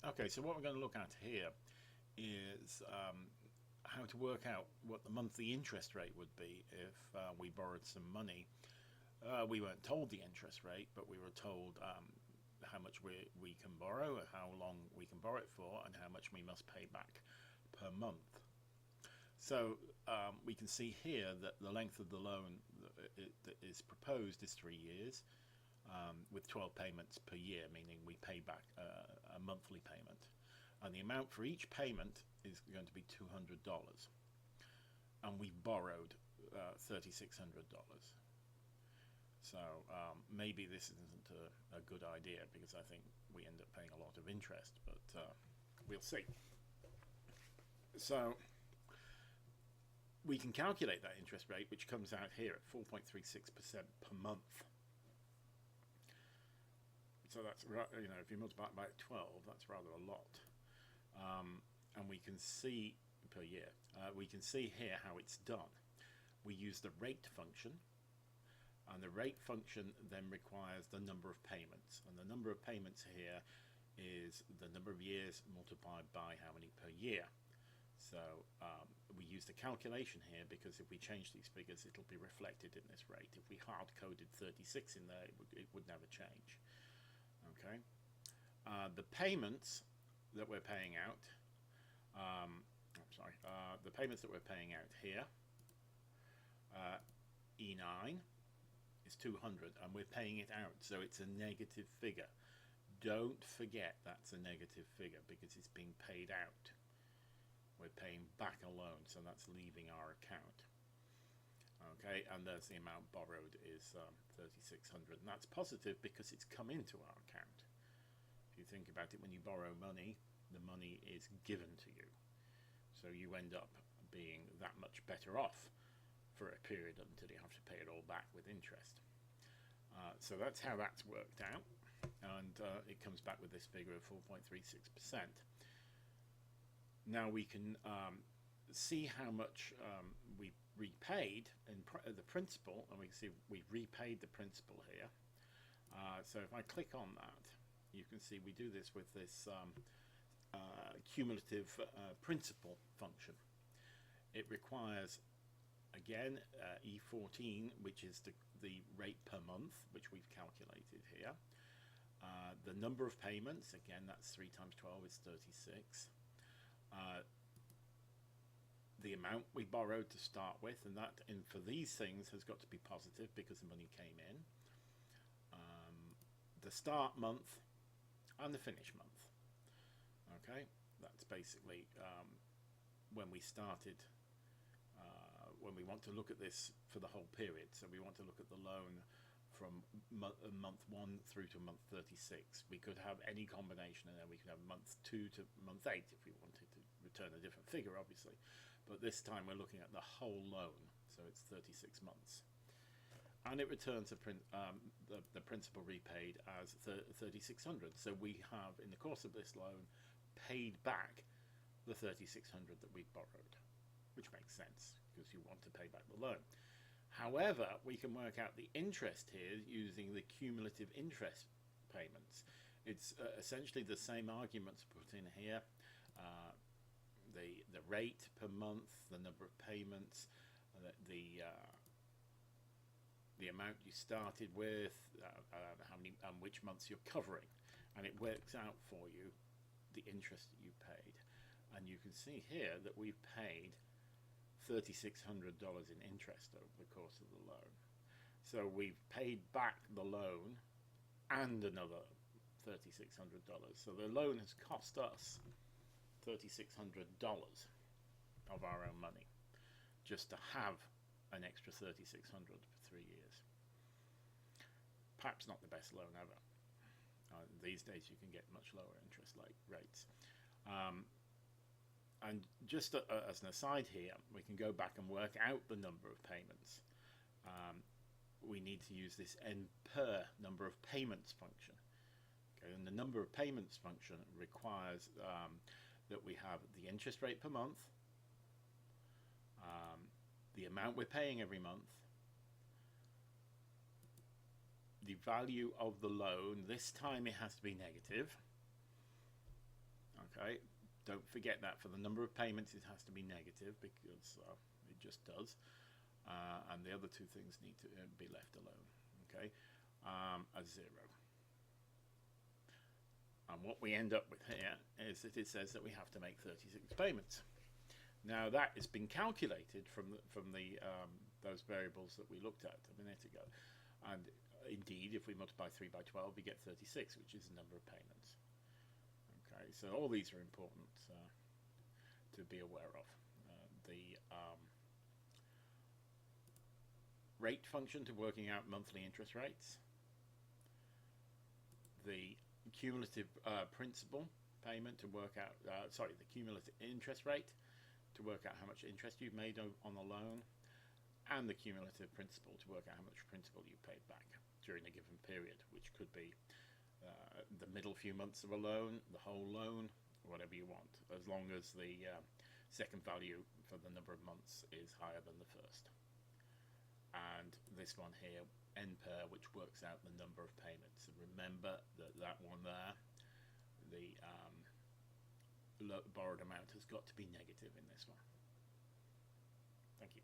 Okay, so what we're going to look at here is how to work out what the monthly interest rate would be if we borrowed some money. We weren't told the interest rate, but we were told how much we can borrow, how long we can borrow it for, and how much we must pay back per month. So we can see here that the length of the loan that is proposed is 3 years, with 12 payments per year, meaning we pay back a monthly payment. And the amount for each payment is going to be $200. And we borrowed $3,600. So maybe this isn't a good idea, because I think we end up paying a lot of interest, but we'll see. So we can calculate that interest rate, which comes out here at 4.36% per month. So that's, if you multiply it by 12, that's rather a lot. And we can see per year, we can see here how it's done. We use the rate function, and the rate function then requires the number of payments. And the number of payments here is the number of years multiplied by how many per year. So we use the calculation here because if we change these figures, it'll be reflected in this rate. If we hard-coded 36 in there, it would never change. Okay. The payments that we're paying out, the payments that we're paying out here, E9 is 200, and we're paying it out, so it's a negative figure. Don't forget that's a negative figure because it's being paid out. We're paying back a loan, so that's leaving our account. Okay, and there's the amount borrowed is 3,600, and that's positive because it's come into our account. If you think about it, when you borrow money, the money is given to you, so you end up being that much better off for a period until you have to pay it all back with interest. So that's how that's worked out, and it comes back with this figure of 4.36%. Now we can see how much we repaid in the principal, and we can see we've repaid the principal here. So if I click on that, you can see we do this with this cumulative principal function. It requires, again, E14, which is the rate per month, which we've calculated here. The number of payments, again, that's 3 times 12 is 36. The amount we borrowed to start with, and that for these things has got to be positive because the money came in. The start month and the finish month. Okay, that's basically when we started, when we want to look at this for the whole period. So we want to look at the loan from month 1 through to month 36. We could have any combination in there. We could have month 2 to month 8 if we wanted to return a different figure, obviously. But this time we're looking at the whole loan, so it's 36 months. And it returns the principal repaid as 3,600. So we have, in the course of this loan, paid back the 3,600 that we borrowed, which makes sense because you want to pay back the loan. However, we can work out the interest here using the cumulative interest payments. It's essentially the same arguments put in here. The rate per month, the number of payments, the amount you started with, how many and which months you're covering, and it works out for you the interest that you paid. And you can see here that we've paid $3,600 in interest over the course of the loan. So we've paid back the loan and another $3,600. So the loan has cost us $3,600 of our own money just to have an extra $3,600 for 3 years. Perhaps not the best loan ever. These days you can get much lower interest rates. And just as an aside here, we can go back and work out the number of payments. We need to use this n per number of payments function. Okay, and the number of payments function requires that we have the interest rate per month, the amount we're paying every month, the value of the loan. This time it has to be negative. Okay, don't forget that for the number of payments it has to be negative, because it just does, and the other two things need to be left alone. Okay, as 0. And what we end up with here is that it says that we have to make 36 payments. Now that has been calculated from those variables that we looked at a minute ago, and indeed, if we multiply 3 by 12, we get 36, which is the number of payments. Okay, so all these are important to be aware of. The rate function to working out monthly interest rates, the cumulative principal payment to work out, the cumulative interest rate to work out how much interest you've made on the loan, and the cumulative principal to work out how much principal you paid back during a given period, which could be the middle few months of a loan, the whole loan, whatever you want, as long as the second value for the number of months is higher than the first. And this one here, NPER, which works out the number of payments. And remember that one there, the borrowed amount has got to be negative in this one. Thank you.